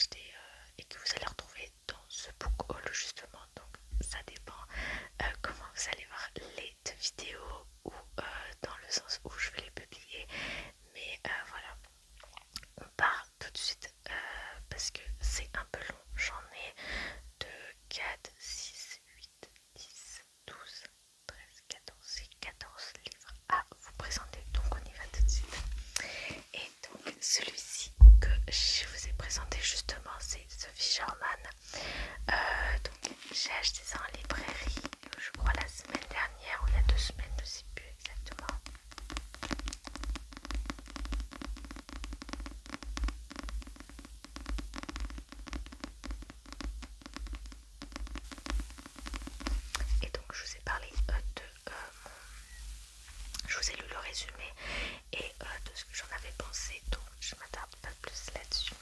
acheter et que vous allez retrouver dans ce book haul justement. Donc ça dépend comment vous allez voir les deux vidéos ou dans le sens où je vais les publier. Mais voilà, on part tout de suite parce que c'est un peu long. J'en ai de 4, 6, 8, 10, 12, 13, 14, et 14 livres à vous présenter. Donc on y va tout de suite. Et donc celui-ci que je vous ai présenté justement, c'est The Fisherman. Donc j'ai acheté ça en librairie, je crois la semaine dernière ou il y a 2 semaines, je ne sais plus exactement. Et donc je vous ai parlé je vous ai lu le résumé et de ce que j'en avais pensé, donc je m'attarde pas plus là-dessus.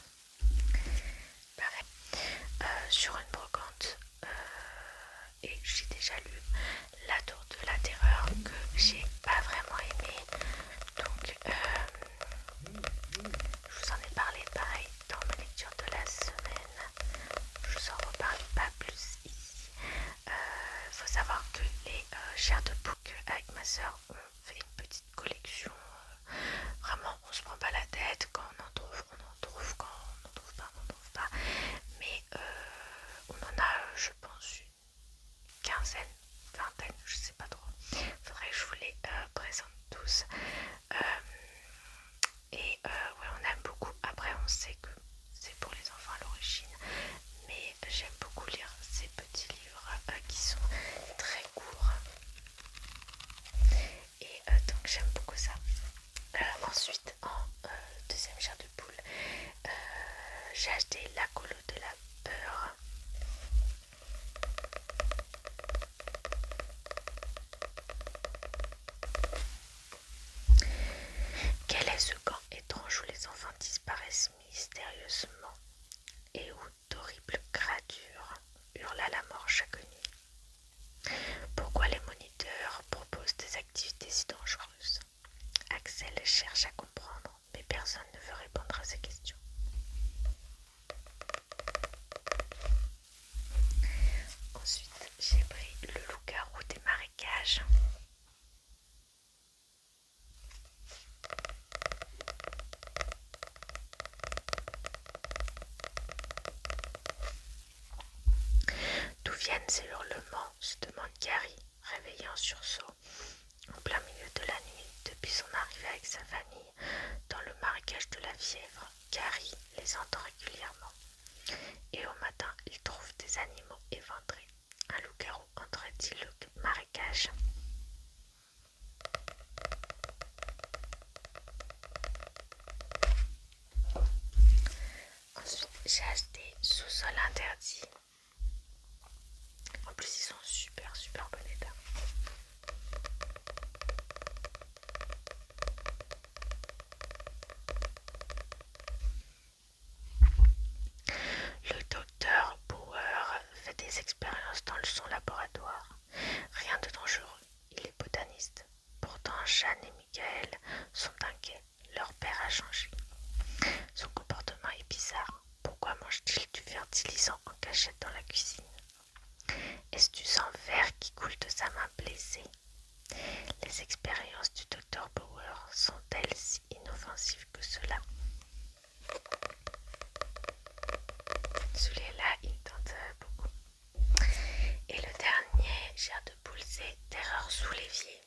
Pareil, sur une brocante, et j'ai déjà lu La Tour de la Terreur que j'ai pas vraiment aimé, donc je vous en ai parlé pareil dans ma lecture de la semaine. Je vous en reparle pas plus ici. Faut savoir que les chairs de bouc avec ma soeur ont fait une petite collection. Vraiment, on se prend pas la tête. Quand on en trouve, on en trouve. Quand on n'en trouve pas, on n'en trouve pas. Mais on en a, je pense, une quinzaine, vingtaine, je sais pas trop. Faudrait que je vous les présente tous. Ouais, on aime beaucoup. Après, on sait que c'est pour les enfants à l'origine, mais j'aime beaucoup lire ces petits livres qui sont très courts. Et donc j'aime beaucoup ça. Ensuite, en deuxième chair de poule, j'ai acheté La Colo de la peur. Quel est ce camp étrange où les enfants disparaissent mystérieusement et où d'horribles créatures hurlent à la mort chaque nuit? Pourquoi les moniteurs proposent des activités si dangereuses? Axel cherche à comprendre, mais personne ne veut répondre à ses questions. Ensuite, j'ai pris Le loup-garou des marécages. D'où viennent ces hurlements, se demande Gary, réveillé en sursaut, en plein milieu de la nuit. Depuis son arrivée avec sa famille dans le marécage de la Fièvre, Gary les entend régulièrement. Et au matin, il trouve des animaux éventrés. Un loup-garou entrait-il le marécage? Ensuite, j'ai acheté Sous-sol interdit. En plus, ils sont super bon état. Le docteur Bauer fait des expériences dans son laboratoire. Rien de dangereux, il est botaniste. Pourtant, Jeanne et Michael sont inquiets. Leur père a changé. Son comportement est bizarre. Pourquoi mange-t-il du fertilisant en cachette dans la cuisine? Est-ce du sang vert qui coule de sa main blessée? Les expériences du docteur Bauer sont-elles si inoffensives que cela? Celui-là, il tente beaucoup. Et le dernier, chair de poule, c'est Terreur sous l'évier.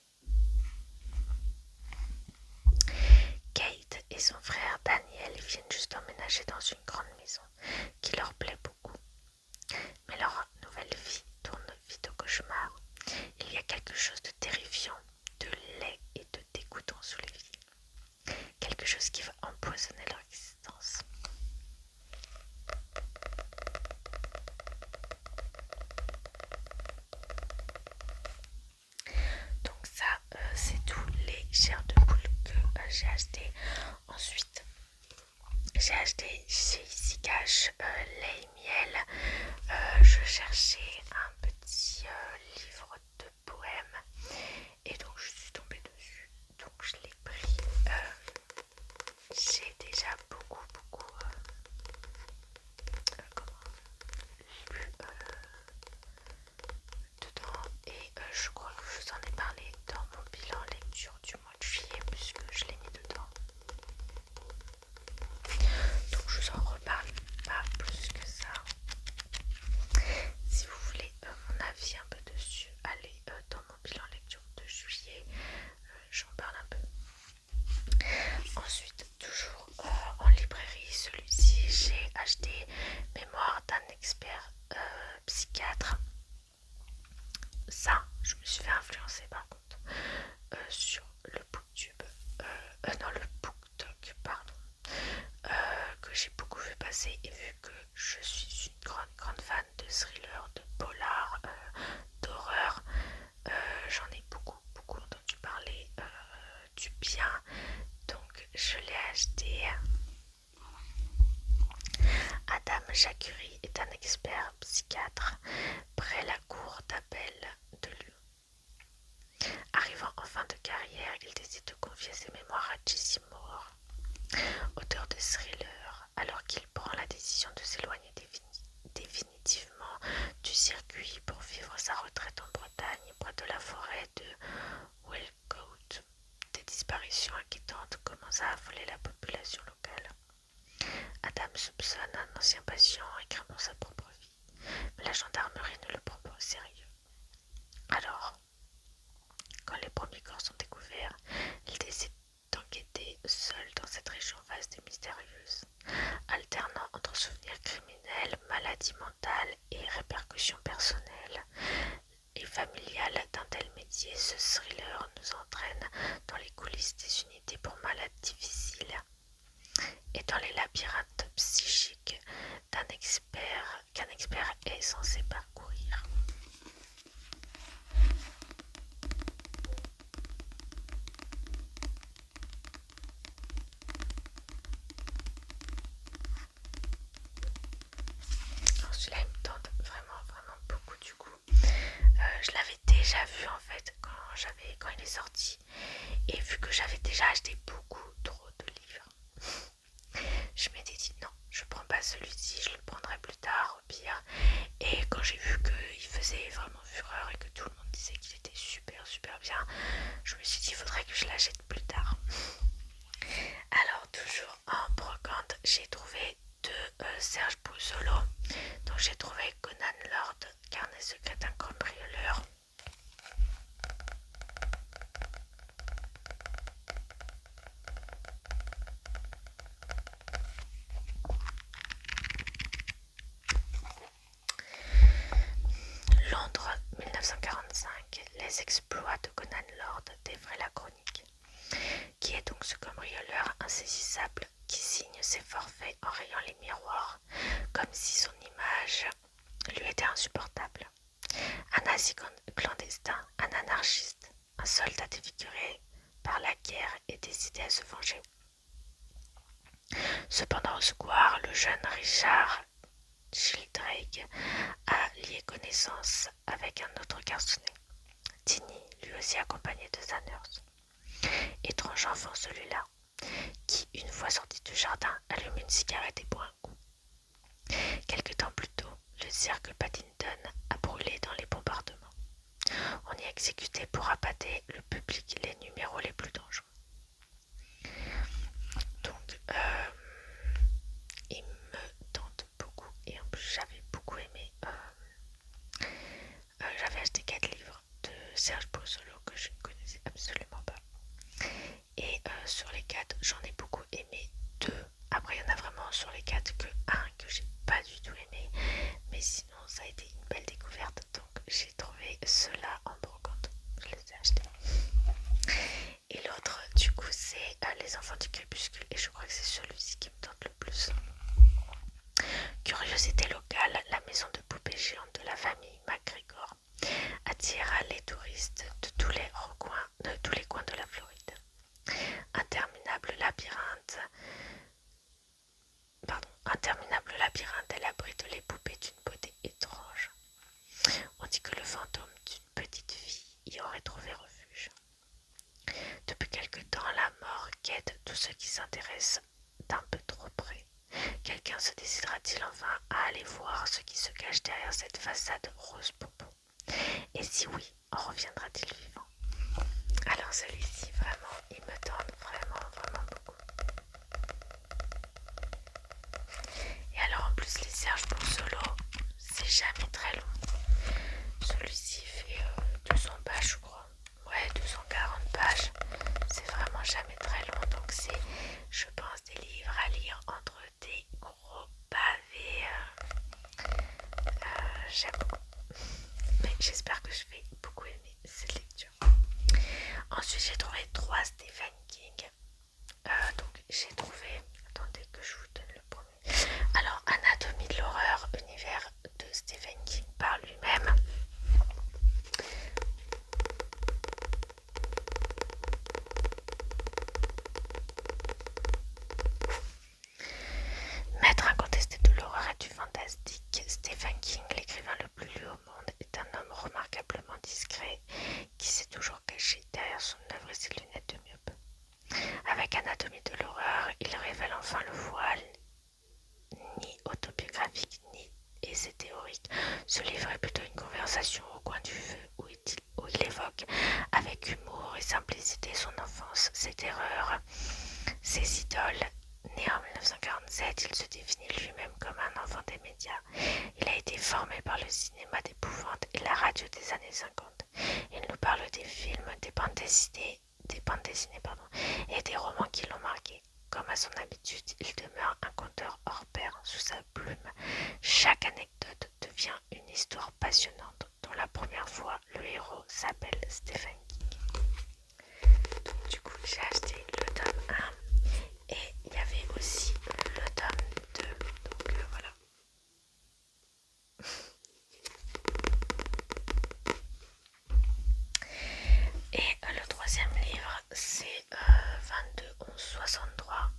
Kate et son frère Daniel viennent juste emménager dans une grande maison qui leur plaît beaucoup. Mais leur nouvelle vie tourne vite au cauchemar. Il y a quelque chose de terrifiant, de laid et de dégoûtant sous l'évier. Quelque chose qui va empoisonner leur existence. Donc ça, c'est tous les chairs de poule que j'ai acheté. Ensuite, j'ai acheté chez Ici Cash lait et miel. Je cherchais un petit livre de poèmes et donc je suis tombée dessus. Donc je l'ai pris. J'ai déjà beaucoup je l'ai acheté. Adam Jacuri est un expert psychiatre près la cour d'appel de Lyon. Arrivant en fin de carrière, il décide de confier ses mémoires à Jesse Moore, auteur de thriller, alors qu'il prend la décision de s'éloigner définitivement du circuit pour vivre sa retraite en Bretagne, près de la forêt de Wellcote. Des disparitions inquiétantes commencent à affoler la population locale. Adam soupçonne un ancien patient et craint pour sa propre vie, mais la gendarmerie ne le prend pas au sérieux. Alors, quand les premiers corps sont découverts, il décide d'enquêter seul dans cette région vaste et mystérieuse, alternant entre souvenirs criminels, maladies mentales et répercussions personnelles et familiales d'un tel métier. Ce thriller nous entraîne dans les coulisses des unités pour malades difficiles et dans les labyrinthes psychiques qu'un expert est censé parcourir. Alors celui-là il me tente vraiment beaucoup du coup. Je l'avais déjà vu en fait quand il est sorti, et vu que j'avais déjà acheté beaucoup trop de livres, je m'étais dit non, je prends pas celui-ci, je le prendrai plus tard au pire. Et quand j'ai vu qu'il faisait vraiment fureur et que tout le monde disait qu'il était super bien, je me suis dit il faudrait que je l'achète plus tard. Alors toujours en brocante, j'ai trouvé de Serge Poussolo. Donc j'ai trouvé Conan Lord, Carnet secret d'un cambrioleur. Londres 1945, les exploits de Conan Lord défraient la chronique. Qui est donc ce cambrioleur insaisissable qui signe ses forfaits en rayant les miroirs, comme si son image lui était insupportable? Un nazi clandestin, un anarchiste, un soldat défiguré par la guerre et décidé à se venger. Cependant, au square, le jeune Richard Sheldrake a lié connaissance avec un autre garçonnet, Tiny, lui aussi accompagné de sa nurse. Étrange enfant celui-là, qui, une fois sorti du jardin, allume une cigarette et boit un coup. Quelque temps plus tôt, le cercle Paddington a brûlé dans les bombardements. On y exécutait pour appâter le public les numéros les plus dangereux. Donc, il me tente beaucoup, et en plus j'avais beaucoup aimé. J'avais acheté 4 livres de Serge Poussolo que je ne connaissais absolument pas. Et sur les 4, j'en ai beaucoup aimé 2. Après, il y en a vraiment sur les 4 que 1 que j'ai pas du tout aimé. Mais sinon, ça a été une belle découverte. Donc, j'ai trouvé ceux-là en brocante. Je les ai achetés. Et l'autre, du coup, c'est Les Enfants du Crépuscule. Et je crois que c'est celui-ci qui me tente le plus. Curiosité locale, la maison de poupées géantes de la famille MacGregor attira les touristes de tous les coins de la Floride. Interminable labyrinthe, elle abrite les poupées d'une beauté étrange. On dit que le fantôme d'une petite fille y aurait trouvé refuge. Depuis quelque temps, la mort guette tous ceux qui s'intéressent d'un peu trop près. Quelqu'un se décidera-t-il enfin à aller voir ce qui se cache derrière cette façade rose bonbon? Et si oui, en reviendra-t-il vivant? Alors celui-ci, vraiment, il me tente vraiment beaucoup. Et alors en plus, les Serge Poussolo, c'est jamais très long. Celui-ci fait 200 pages, je crois. Ouais, 240 pages. C'est vraiment jamais très long. Donc c'est, je pense, des livres à lire entre des gros pavés. J'aime beaucoup. Mais j'espère que je vais beaucoup aimer cette lecture. Ensuite, j'ai trouvé 3 ses idoles. Né en 1947, il se définit lui-même comme un enfant des médias. Il a été formé par le cinéma d'épouvante et la radio des années 50. Il nous parle des films, des bandes dessinées, et des romans qui l'ont marqué. Comme à son habitude, il demeure un conteur hors pair sous sa plume. Chaque anecdote devient une histoire passionnante dont la première fois le héros s'appelle Stephen King. Donc du coup j'ai acheté le tome 1 et il y avait aussi le tome 2. Donc voilà. Et le troisième livre c'est 22 11 63.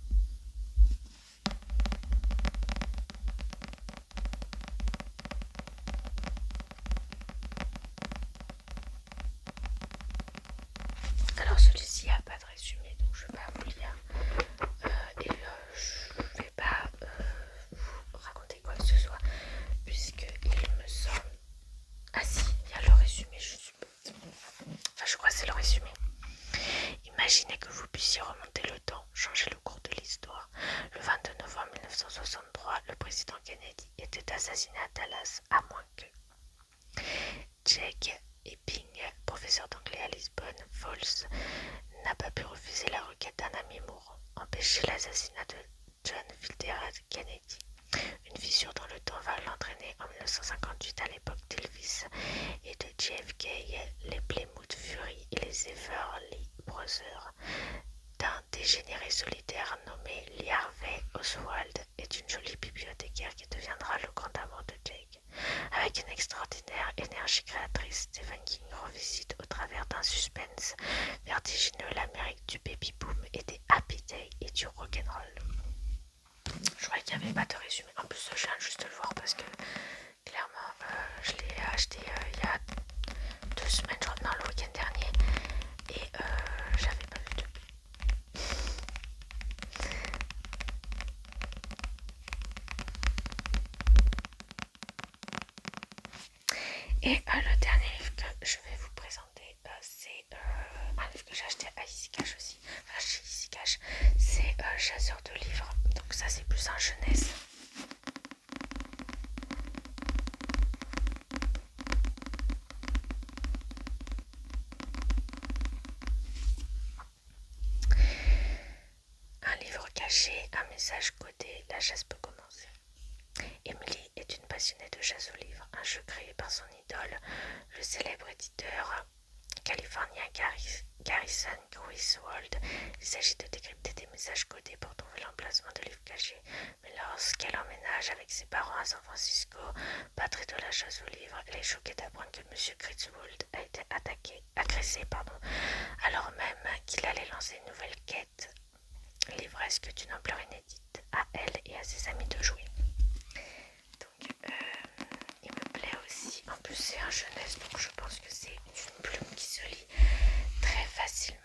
Alors celui-ci n'a pas de résumé, donc je ne vais pas vous lire et je ne vais pas vous raconter quoi que ce soit, puisqu'il me semble... Ah si, il y a le résumé, je crois que c'est le résumé. Imaginez que vous puissiez remonter le temps, changer le cours de l'histoire. Le 22 novembre 1963, le président Kennedy était assassiné à Dallas, à moins que Jake Epping, professeur d'anglais à Lisbonne Falls, n'a pas pu refuser la requête d'un ami mourant, empêcher l'assassinat de John Fitzgerald Kennedy. Une fissure dans le temps va l'entraîner en 1958 à l'époque d'Elvis et de JFK, les Plymouth Fury et les Everly Brothers, d'un dégénéré solitaire nommé Lee Harvey Oswald et d'une jolie bibliothécaire qui deviendra le grand amour de Jake. Avec une extraordinaire énergie créatrice, Stephen King revisite au travers d'un suspense vertigineux l'Amérique du baby-boom et des happy days et du rock'n'roll. Je croyais qu'il n'y avait pas de résumé. En plus, je viens juste de le voir parce que clairement, je l'ai acheté il y a 2 semaines, non, le week-end dernier, et j'avais pas vu depuis. Et le dernier livre que je vais vous présenter, c'est un livre que j'ai acheté à Easy Cash aussi, enfin chez Easy Cash, c'est Chasseur de livres, donc ça c'est plus un jeunesse. Un livre caché, un message codé, la chasse peut commencer. Emily est une passionnée de chasse aux livres, un jeu créé par son idole, le célèbre éditeur californien Garrison Griswold. Il s'agit de décrypter des messages codés pour trouver l'emplacement de livres cachés. Mais lorsqu'elle emménage avec ses parents à San Francisco, patrée de la chasse aux livres, elle est choquée d'apprendre que M. Griswold a été agressé, alors même qu'il allait lancer une nouvelle quête livresque d'une ampleur inédite à elle et à ses amis de jouer. Donc il me plaît aussi, en plus c'est un jeunesse, donc je pense que c'est une plume qui se lit très facilement.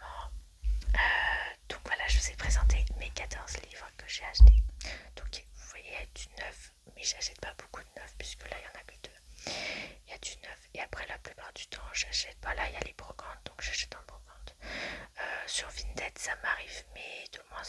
Donc voilà, je vous ai présenté mes 14 livres que j'ai achetés. Donc vous voyez, il y a du neuf, mais j'achète pas beaucoup de neuf puisque là il y en a que 2. Il y a du neuf et après la plupart du temps j'achète pas. Là il y a les brocantes, donc j'achète en brocante. Sur Vinted ça m'arrive, mais de moins